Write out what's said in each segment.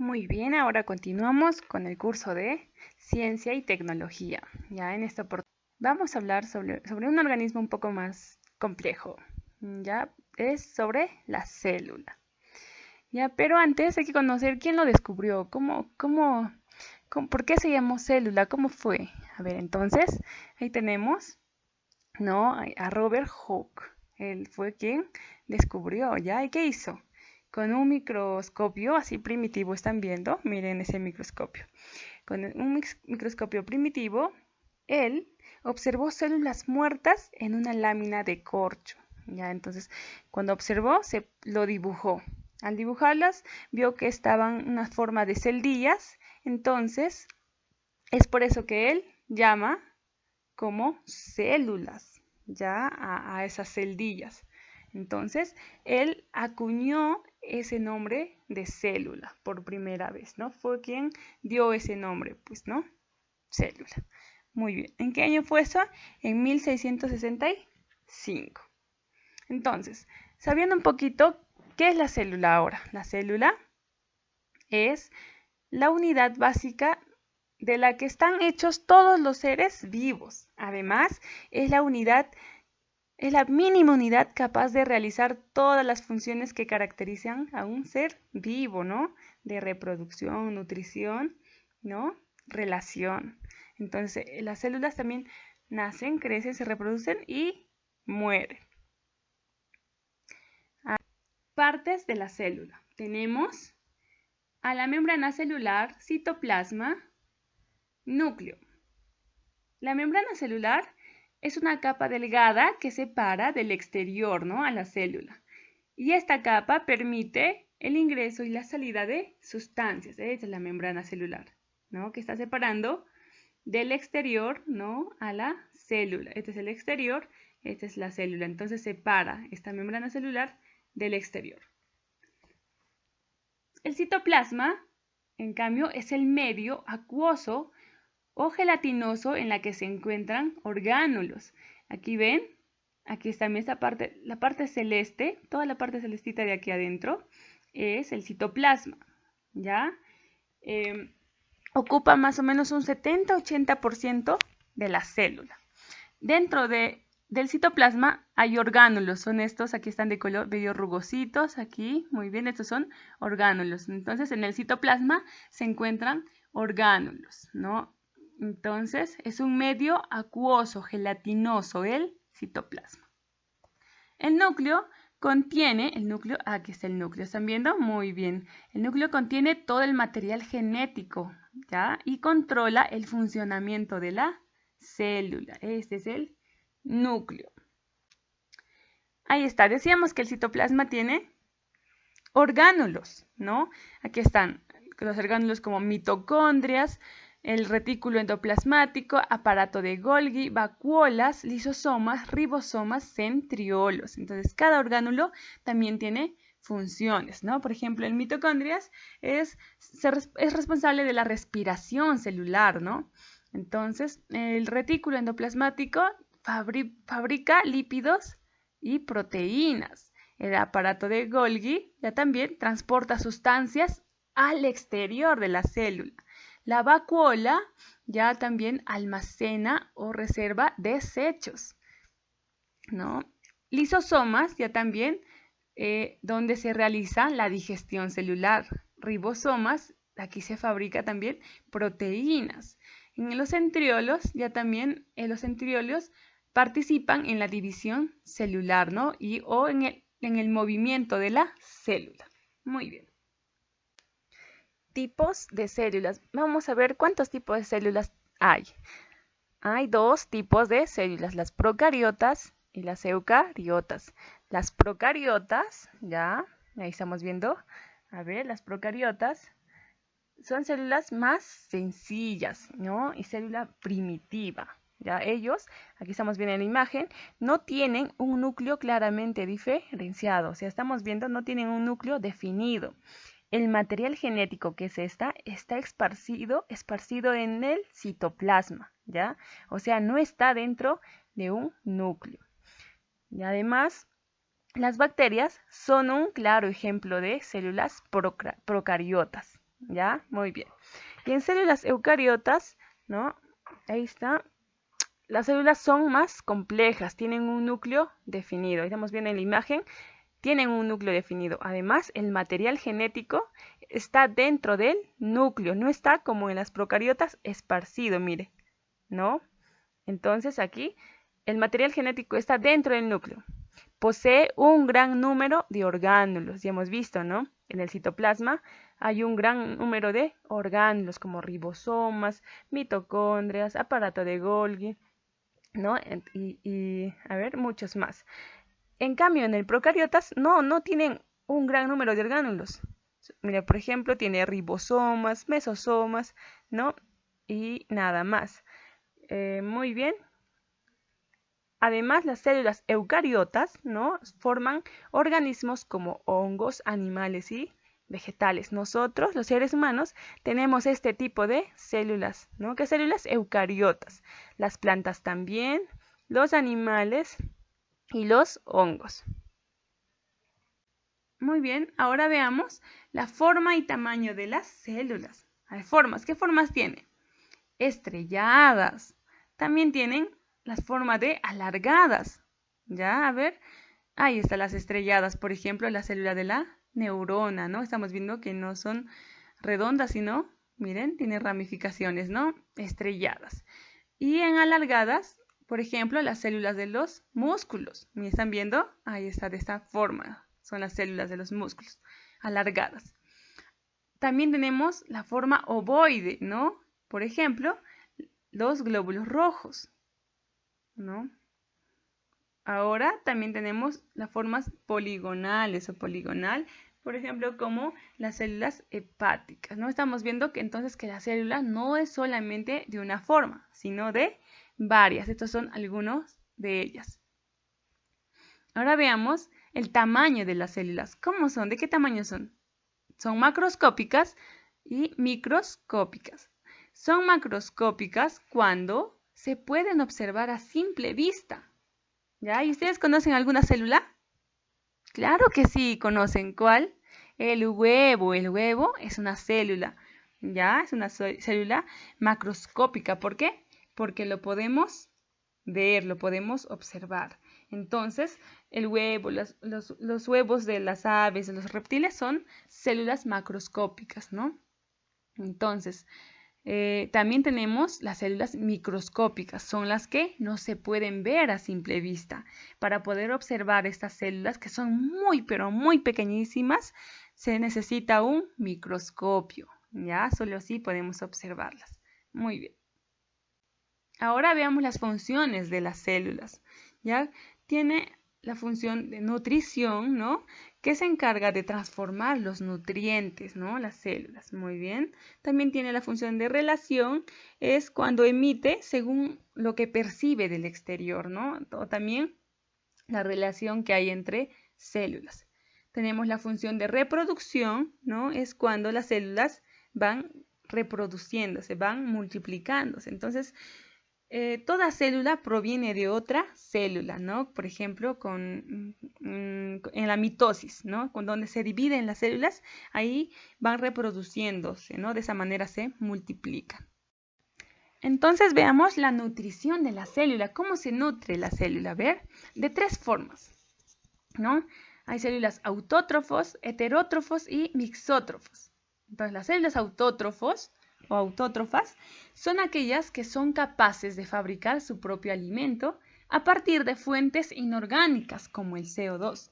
Muy bien, ahora continuamos con el curso de Ciencia y Tecnología. Ya en esta oportunidad vamos a hablar sobre un organismo un poco más complejo. Ya es sobre la célula. Ya, pero antes hay que conocer quién lo descubrió, por qué se llamó célula, cómo fue. A ver, entonces ahí tenemos, ¿no? A Robert Hooke. Él fue quien descubrió, ¿ya? ¿Y qué hizo? Con un microscopio así primitivo, ¿están viendo? Miren ese microscopio. Con un microscopio primitivo, él observó células muertas en una lámina de corcho. ¿Ya? Entonces, cuando observó, se lo dibujó. Al dibujarlas, vio que estaban en una forma de celdillas. Entonces, es por eso que él llama como células, ya a esas celdillas. Entonces, él acuñó ese nombre de célula por primera vez, ¿no? Fue quien dio ese nombre, pues, ¿no? Célula. Muy bien. ¿En qué año fue eso? En 1665. Entonces, sabiendo un poquito, ¿qué es la célula ahora? La célula es la unidad básica de la que están hechos todos los seres vivos. Además, es la mínima unidad capaz de realizar todas las funciones que caracterizan a un ser vivo, ¿no? De reproducción, nutrición, ¿no? Relación. Entonces, las células también nacen, crecen, se reproducen y mueren. Partes de la célula. Tenemos a la membrana celular, citoplasma, núcleo. La membrana celular es una capa delgada que separa del exterior, ¿no? A la célula. Y esta capa permite el ingreso y la salida de sustancias. Esa es la membrana celular, ¿no? Que está separando del exterior, ¿no? A la célula. Este es el exterior, esta es la célula. Entonces separa esta membrana celular del exterior. El citoplasma, en cambio, es el medio acuoso o gelatinoso en la que se encuentran orgánulos. Aquí ven, aquí está esta parte, la parte celeste, toda la parte celestita de aquí adentro es el citoplasma, ¿ya? Ocupa más o menos un 70-80% de la célula. Dentro del citoplasma hay orgánulos, son estos, aquí están de color medio rugositos, aquí, muy bien, estos son orgánulos. Entonces, en el citoplasma se encuentran orgánulos, ¿no? Entonces, es un medio acuoso, gelatinoso, el citoplasma. El núcleo contiene, aquí está el núcleo, ¿están viendo? Muy bien. El núcleo contiene todo el material genético, ¿ya? Y controla el funcionamiento de la célula. Este es el núcleo. Ahí está, decíamos que el citoplasma tiene orgánulos, ¿no? Aquí están los orgánulos como mitocondrias, el retículo endoplasmático, aparato de Golgi, vacuolas, lisosomas, ribosomas, centriolos. Entonces, cada orgánulo también tiene funciones, ¿no? Por ejemplo, el mitocondrias es responsable de la respiración celular, ¿no? Entonces, el retículo endoplasmático fabrica lípidos y proteínas. El aparato de Golgi ya también transporta sustancias al exterior de la célula. La vacuola ya también almacena o reserva desechos, ¿no? Lisosomas ya también donde se realiza la digestión celular. Ribosomas, aquí se fabrica también proteínas. En los centriolos ya también los centriolos participan en la división celular, ¿no? O en el movimiento de la célula. Muy bien. Tipos de células. Vamos a ver cuántos tipos de células hay. Hay dos tipos de células, las procariotas y las eucariotas. Las procariotas, ya, ahí estamos viendo, a ver, las procariotas son células más sencillas, ¿no? Y célula primitiva. Ya ellos, aquí estamos viendo en la imagen, no tienen un núcleo claramente diferenciado. O sea, estamos viendo, no tienen un núcleo definido. El material genético que es está esparcido en el citoplasma, ¿ya? O sea, no está dentro de un núcleo. Y además, las bacterias son un claro ejemplo de células procariotas, ¿Ya? Muy bien. Y en células eucariotas, ¿no? Ahí está. Las células son más complejas, tienen un núcleo definido. Estamos viendo en la imagen, tienen un núcleo definido. Además, el material genético está dentro del núcleo, no está como en las procariotas esparcido, mire, ¿no? Entonces aquí el material genético está dentro del núcleo. Posee un gran número de orgánulos, ya hemos visto, ¿no? En el citoplasma hay un gran número de orgánulos como ribosomas, mitocondrias, aparato de Golgi, ¿no? Y a ver, muchos más. En cambio, en el procariotas no tienen un gran número de orgánulos. Mira, por ejemplo, tiene ribosomas, mesosomas, ¿no? Y nada más. Muy bien. Además, las células eucariotas, ¿no? Forman organismos como hongos, animales y vegetales. Nosotros, los seres humanos, tenemos este tipo de células, ¿no? ¿Qué células eucariotas? Las plantas también, los animales y los hongos. Muy bien, ahora veamos la forma y tamaño de las células. Hay formas, ¿qué formas tiene? Estrelladas. También tienen las formas de alargadas. Ya, a ver, ahí están las estrelladas, por ejemplo, la célula de la neurona, ¿no? Estamos viendo que no son redondas, sino, miren, tiene ramificaciones, ¿no? Estrelladas. Y en alargadas, por ejemplo, las células de los músculos. ¿Me están viendo? Ahí está, de esta forma. Son las células de los músculos, alargadas. También tenemos la forma ovoide, ¿no? Por ejemplo, los glóbulos rojos, ¿no? Ahora también tenemos las formas poligonales o poligonal, por ejemplo, como las células hepáticas, ¿no? Estamos viendo que entonces que la célula no es solamente de una forma, sino de varias. Estos son algunos de ellas. Ahora veamos el tamaño de las células. ¿Cómo son? ¿De qué tamaño son? Son macroscópicas y microscópicas. Son macroscópicas cuando se pueden observar a simple vista. ¿Ya? ¿Y ustedes conocen alguna célula? Claro que sí, conocen. ¿Cuál? El huevo. El huevo es una célula. ¿Ya? Es una célula macroscópica. ¿Por qué? Porque lo podemos ver, lo podemos observar. Entonces, el huevo, los huevos de las aves, de los reptiles son células macroscópicas, ¿no? Entonces, también tenemos las células microscópicas, son las que no se pueden ver a simple vista. Para poder observar estas células, que son muy, pero muy pequeñísimas, se necesita un microscopio, ¿ya? Solo así podemos observarlas. Muy bien. Ahora veamos las funciones de las células, ¿ya? Tiene la función de nutrición, ¿no? Que se encarga de transformar los nutrientes, ¿no? Las células, muy bien. También tiene la función de relación, es cuando emite según lo que percibe del exterior, ¿no? O también la relación que hay entre células. Tenemos la función de reproducción, ¿no? Es cuando las células van reproduciéndose, van multiplicándose. Entonces, toda célula proviene de otra célula, ¿no? Por ejemplo, en la mitosis, ¿no? Donde se dividen las células, ahí van reproduciéndose, ¿no? De esa manera se multiplican. Entonces veamos la nutrición de la célula. ¿Cómo se nutre la célula? A ver, de tres formas, ¿no? Hay células autótrofos, heterótrofos y mixótrofos. Entonces, las células autótrofos o autótrofas son aquellas que son capaces de fabricar su propio alimento a partir de fuentes inorgánicas como el CO2.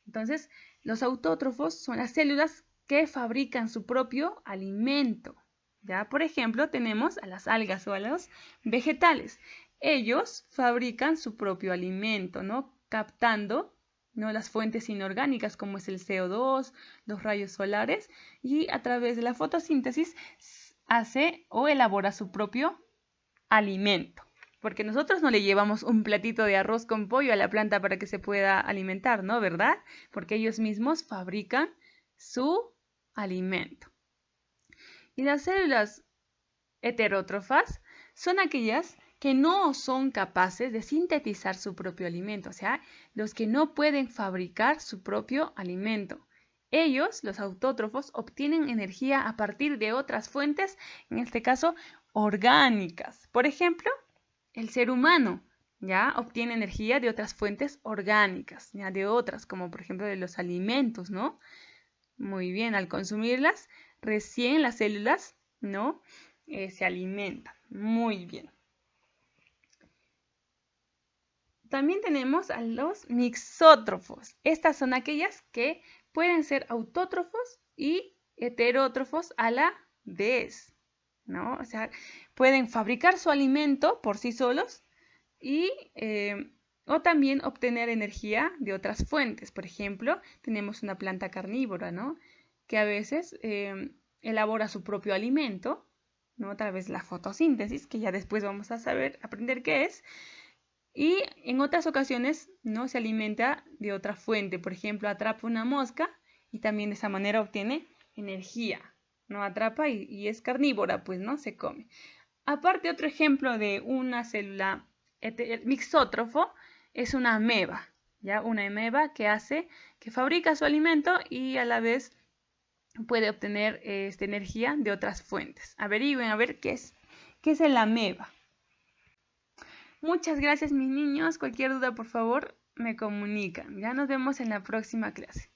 Entonces, los autótrofos son las células que fabrican su propio alimento. ¿Ya? Por ejemplo, tenemos a las algas o a los vegetales. Ellos fabrican su propio alimento, ¿no? Captando, ¿no? Las fuentes inorgánicas como es el CO2, los rayos solares, y a través de la fotosíntesis hace o elabora su propio alimento. Porque nosotros no le llevamos un platito de arroz con pollo a la planta para que se pueda alimentar, ¿no? ¿Verdad? Porque ellos mismos fabrican su alimento. Y las células heterótrofas son aquellas que no son capaces de sintetizar su propio alimento, o sea, los que no pueden fabricar su propio alimento. Ellos, los autótrofos, obtienen energía a partir de otras fuentes, en este caso orgánicas. Por ejemplo, el ser humano ya obtiene energía de otras fuentes orgánicas, ya de otras, como por ejemplo de los alimentos, ¿no? Muy bien, al consumirlas, recién las células, ¿no? Se alimentan. Muy bien. También tenemos a los mixótrofos. Estas son aquellas que pueden ser autótrofos y heterótrofos a la vez, ¿no? O sea, pueden fabricar su alimento por sí solos y, o también obtener energía de otras fuentes. Por ejemplo, tenemos una planta carnívora, ¿no? Que a veces elabora su propio alimento, ¿no? A través de la fotosíntesis, que ya después vamos a aprender qué es. Y en otras ocasiones no se alimenta de otra fuente. Por ejemplo, atrapa una mosca y también de esa manera obtiene energía. No atrapa y es carnívora, pues no se come. Aparte, otro ejemplo de una célula mixótrofo es una ameba. ¿Ya? Una ameba que fabrica su alimento y a la vez puede obtener energía de otras fuentes. Averigüen a ver qué es el ameba. Muchas gracias mis niños, cualquier duda por favor me comunican. Ya nos vemos en la próxima clase.